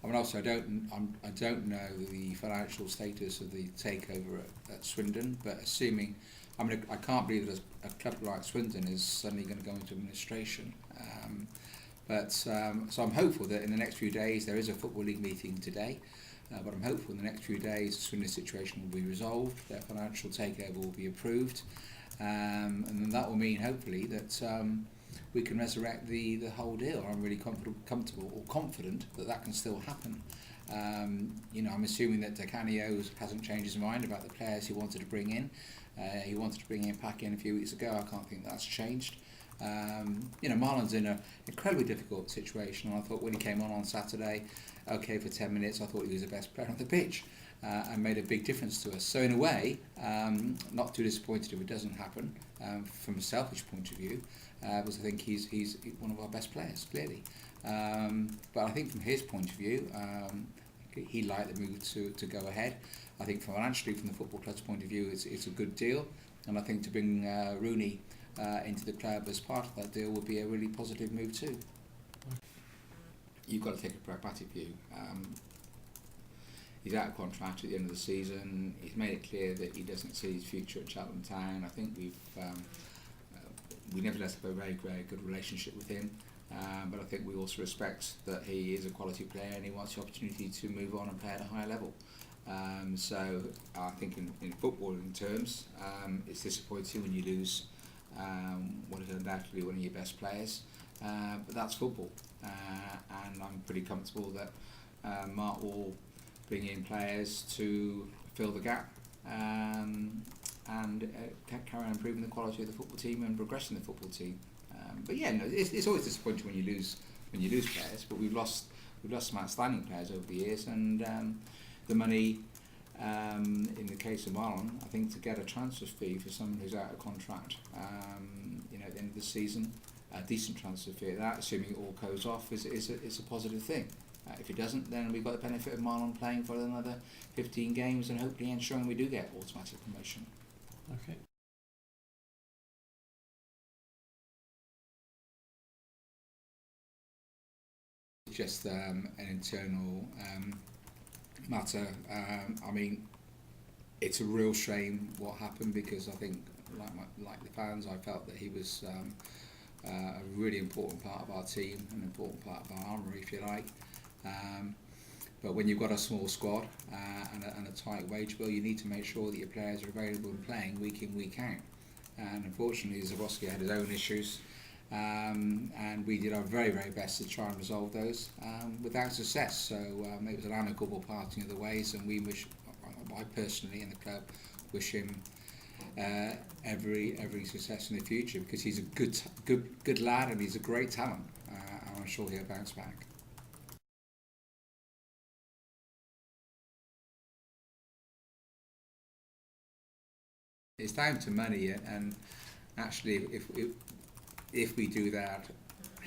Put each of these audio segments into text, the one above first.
I mean, also I don't know the financial status of the takeover at Swindon, but assuming, I mean, I can't believe that a club like Swindon is suddenly going to go into administration. So I'm hopeful that in the next few days, there is a Football League meeting today, but I'm hopeful in the next few days the Swindon situation will be resolved, their financial takeover will be approved, and then that will mean hopefully that we can resurrect the whole deal. I'm really comfortable or confident that that can still happen. I'm assuming that Canio hasn't changed his mind about the players he wanted to bring in. He wanted to bring in Pack in a few weeks ago. I can't think that's changed. Marlon's in an incredibly difficult situation. I thought when he came on Saturday, okay, for 10 minutes, I thought he was the best player on the pitch and made a big difference to us. So in a way, not too disappointed if it doesn't happen from a selfish point of view, because I think he's one of our best players, clearly. But I think from his point of view, he liked the move to go ahead. I think financially, from the football club's point of view, it's a good deal. And I think to bring Rooney into the club as part of that deal would be a really positive move too. You've got to take a pragmatic view. He's out of contract at the end of the season. He's made it clear that he doesn't see his future at Cheltenham Town. I think we nevertheless have a very, very good relationship with him. But I think we also respect that he is a quality player and he wants the opportunity to move on and play at a higher level. So I think in footballing terms, it's disappointing when you lose what is undoubtedly one of your best players. But that's football. And I'm pretty comfortable that Mark will bring in players to fill the gap and carry on improving the quality of the football team and progressing the football team. It's always disappointing when you lose players. But we've lost some outstanding players over the years, and the money in the case of Marlon, I think to get a transfer fee for someone who's out of contract, at the end of the season, a decent transfer fee at that, assuming it all goes off, is a positive thing. If it doesn't, then we've got the benefit of Marlon playing for another 15 games and hopefully ensuring we do get automatic promotion. Okay. Just an internal matter. It's a real shame what happened, because I think, like the fans, I felt that he was a really important part of our team, an important part of our armoury, if you like. But when you've got a small squad and a tight wage bill, you need to make sure that your players are available and playing week in, week out. And unfortunately, Zebroski had his own issues, and we did our very, very best to try and resolve those without success. So it was an amicable parting of the ways, and I personally and the club wish him every success in the future, because he's a good lad and he's a great talent, and I'm sure he'll bounce back. It's down to money, and actually, if we do that,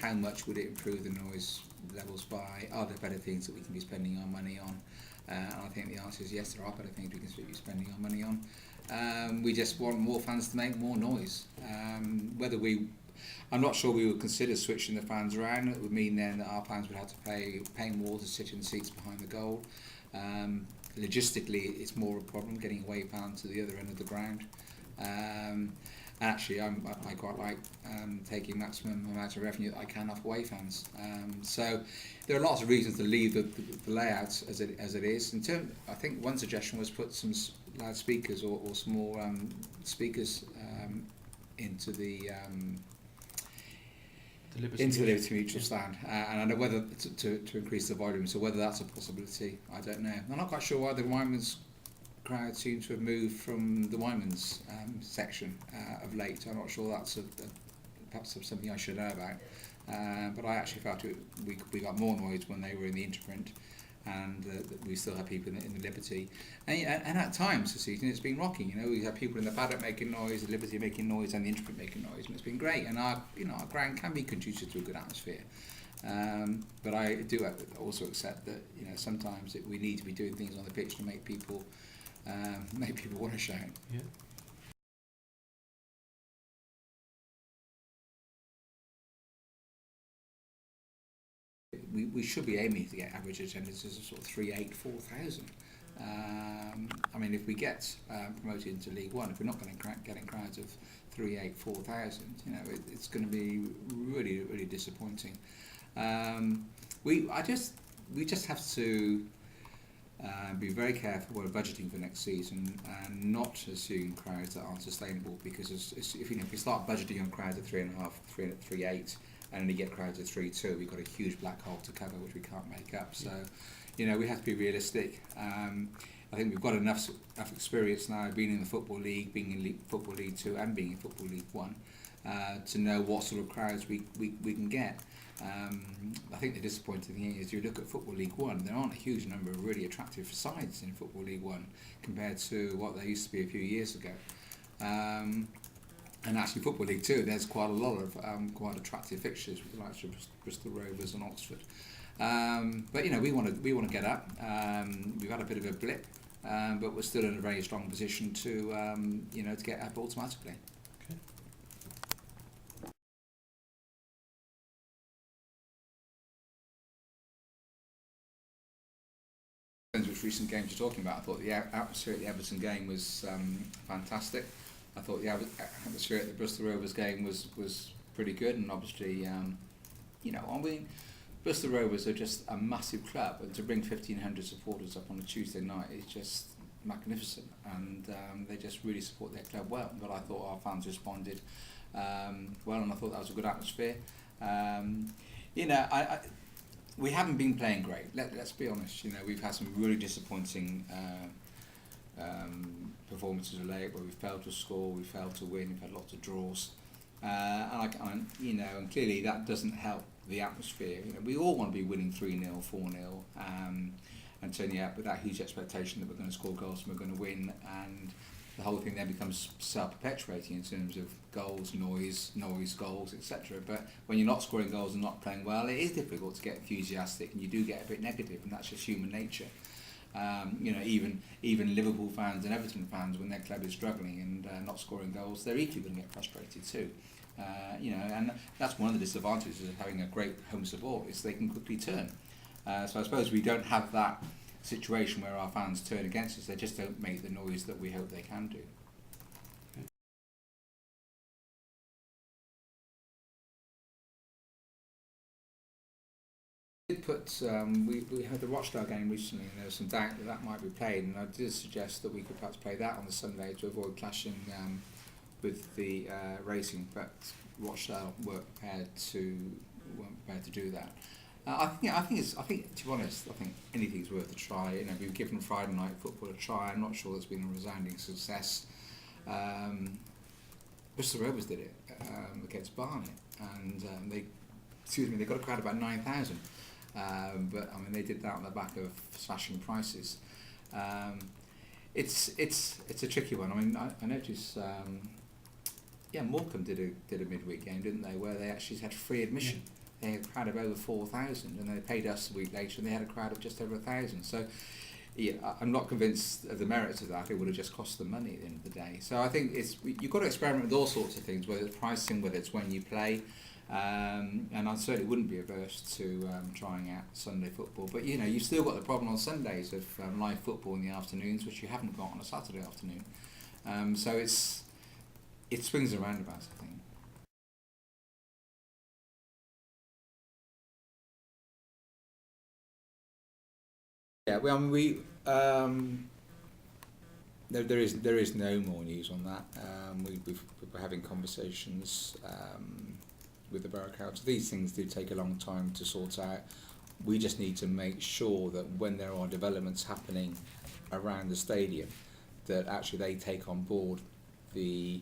how much would it improve the noise levels by? Are there better things that we can be spending our money on? And I think the answer is yes, there are better things we can be spending our money on. We just want more fans to make more noise. I'm not sure we would consider switching the fans around. It would mean then that our fans would have to pay more to sit in seats behind the goal. Logistically, it's more a problem getting away fans to the other end of the ground. Actually, I quite like taking maximum amount of revenue that I can off away fans. So there are lots of reasons to leave the layouts as it is. I think one suggestion was put some loudspeakers or small speakers into the Liberty Mutual stand, and I know whether to increase the volume. So whether that's a possibility, I don't know. I'm not quite sure why the Wyman's crowd seems to have moved from the Wyman's section of late. I'm not sure that's perhaps something I should know about. But I actually felt we got more noise when they were in the Interprint, and we still have people in the Liberty. And at times this season it's been rocking. We have people in the paddock making noise, the Liberty making noise, and the Interprint making noise, and it's been great. And our ground can be conducive to a good atmosphere. But I do also accept that sometimes we need to be doing things on the pitch to make people want to shout. Yeah. we should be aiming to get average attendances of sort of 4,000. I mean, if we get promoted into League One, if we're not getting crowds of 4,000, you know, it's going to be really, really disappointing. We just have to be very careful when we're budgeting for next season and not assume crowds that aren't sustainable, because if we start budgeting on crowds of 3.5, 3.8 and only get crowds of 3.2, we've got a huge black hole to cover which we can't make up. So, you know, we have to be realistic. I think we've got enough experience now, being in the Football League, being in Football League 2 and being in Football League 1, to know what sort of crowds we can get. I think the disappointing thing is, you look at Football League 1, there aren't a huge number of really attractive sides in Football League 1 compared to what there used to be a few years ago. And actually Football League 2, there's quite a lot of quite attractive fixtures with the likes of Bristol Rovers and Oxford. But you know, we want to get up. We've had a bit of a blip, but we're still in a very strong position to you know, to get up automatically. Which recent games you're talking about? I thought the atmosphere at the Everton game was fantastic. I thought the atmosphere at the Bristol Rovers game was pretty good, and obviously, you know, I mean, Bristol Rovers are just a massive club, and to bring 1,500 supporters up on a Tuesday night is just magnificent, and they just really support their club well. But I thought our fans responded well, and I thought that was a good atmosphere. You know, we haven't been playing great. Let's be honest. You know, we've had some really disappointing performances of late, where we failed to score, we failed to win, we've had lots of draws, and you know, and clearly that doesn't help the atmosphere. You know, we all want to be winning 3-0, 4-0, and turning up with that huge expectation that we're going to score goals and we're going to win, and the whole thing then becomes self-perpetuating in terms of goals, noise, goals, etc. But when you're not scoring goals and not playing well, it is difficult to get enthusiastic, and you do get a bit negative, and that's just human nature. You know, even Liverpool fans and Everton fans, when their club is struggling and not scoring goals, they're equally going to get frustrated too. You know, and that's one of the disadvantages of having a great home support, is they can quickly turn. So I suppose we don't have that situation where our fans turn against us. They just don't make the noise that we hope they can do. We had the Rochdale game recently, and there was some doubt that might be played, and I did suggest that we could perhaps play that on the Sunday to avoid clashing with the racing, but Rochdale weren't prepared to do that. I think to be honest, I think anything's worth a try. You know, we've given Friday night football a try. I'm not sure it's been a resounding success. Bristol Rovers did it against Barnet, and they got a crowd of about 9,000. But I mean, they did that on the back of slashing prices. It's a tricky one. I mean, I noticed. Morecambe did a midweek game, didn't they? Where they actually had free admission. Yeah. They had a crowd of over 4,000, and they paid us a week later, and they had a crowd of just over 1,000. So, yeah, I'm not convinced of the merits of that. It would have just cost them money at the end of the day. So I think you've got to experiment with all sorts of things, whether it's pricing, whether it's when you play. And I certainly wouldn't be averse to trying out Sunday football. But you know, you've still got the problem on Sundays of live football in the afternoons, which you haven't got on a Saturday afternoon. So it swings and roundabouts, I think. Yeah, well, I mean, there is no more news on that. We're having conversations with the Borough Council. These things do take a long time to sort out. We just need to make sure that when there are developments happening around the stadium, that actually they take on board they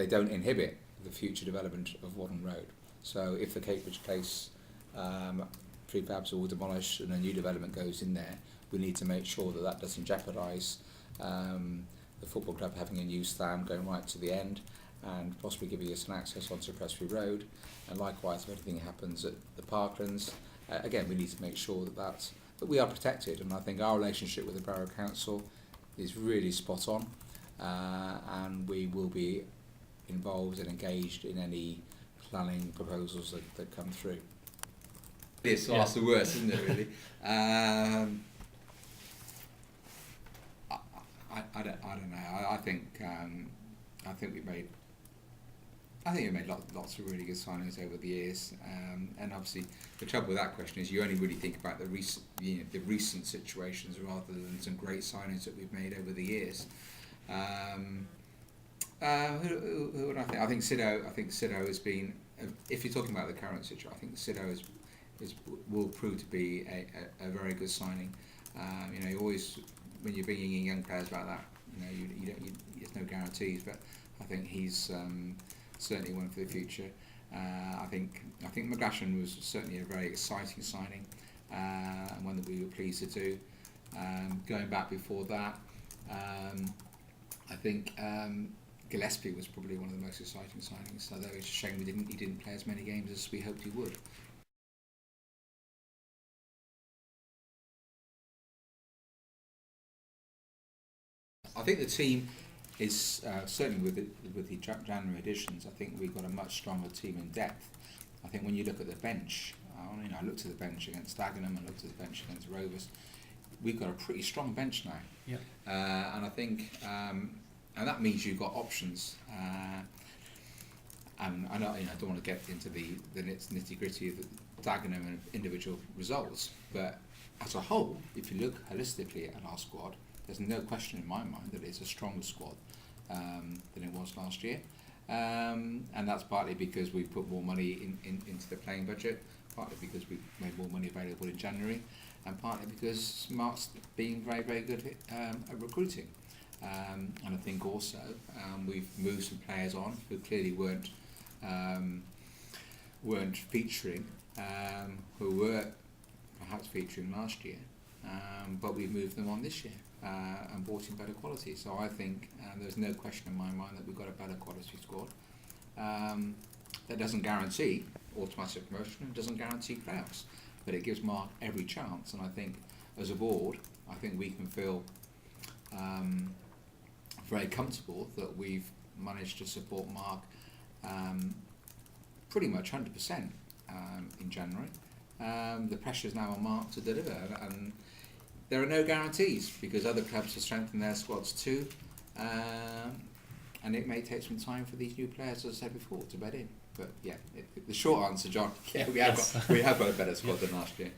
don't inhibit the future development of Whaddon Road. So if the Cambridge Place prefabs are all demolished and a new development goes in there, we need to make sure that that doesn't jeopardise the football club having a new stand going right to the end, and possibly giving us an access onto Prestbury Road. And likewise, if anything happens at the Parklands, again, we need to make sure that we are protected. And I think our relationship with the Borough Council is really spot on, and we will be involved and engaged in any planning proposals that come through. This ask the worst, isn't it? Really. I don't know. I think we made lots of really good signings over the years, and obviously the trouble with that question is you only really think about the recent situations rather than some great signings that we've made over the years. Who would I think? I think Sido has been. If you're talking about the current situation, I think Sido will prove to be a very good signing. You always, when you're bringing in young players like that, there's no guarantees, but I think he's certainly one for the future. I think McGlashan was certainly a very exciting signing, and one that we were pleased to do. Going back before that, I think Gillespie was probably one of the most exciting signings. Although it's a shame he didn't play as many games as we hoped he would. I think the team is certainly with the January additions. I think we've got a much stronger team in depth. I think when you look at the bench, I looked at the bench against Dagenham, I looked at the bench against Rovers. We've got a pretty strong bench now. Yeah. And I think, and that means you've got options. And I don't want to get into the nitty gritty of the Dagenham and individual results, but as a whole, if you look holistically at our squad, there's no question in my mind that it's a stronger squad than it was last year, and that's partly because we've put more money into the playing budget, partly because we've made more money available in January, and partly because Mark's been very, very good at recruiting. And I think also we've moved some players on who clearly weren't featuring, who were perhaps featuring last year, but we've moved them on this year. And brought in better quality. So I think there's no question in my mind that we've got a better quality squad. That doesn't guarantee automatic promotion, and doesn't guarantee playoffs, but it gives Mark every chance. And I think as a board, I think we can feel very comfortable that we've managed to support Mark pretty much 100% in January. The pressure is now on Mark to deliver, and there are no guarantees because other clubs have strengthened their squads too, and it may take some time for these new players, as I said before, to bed in. But yeah, the short answer, John, yeah, we have got a better squad than last year.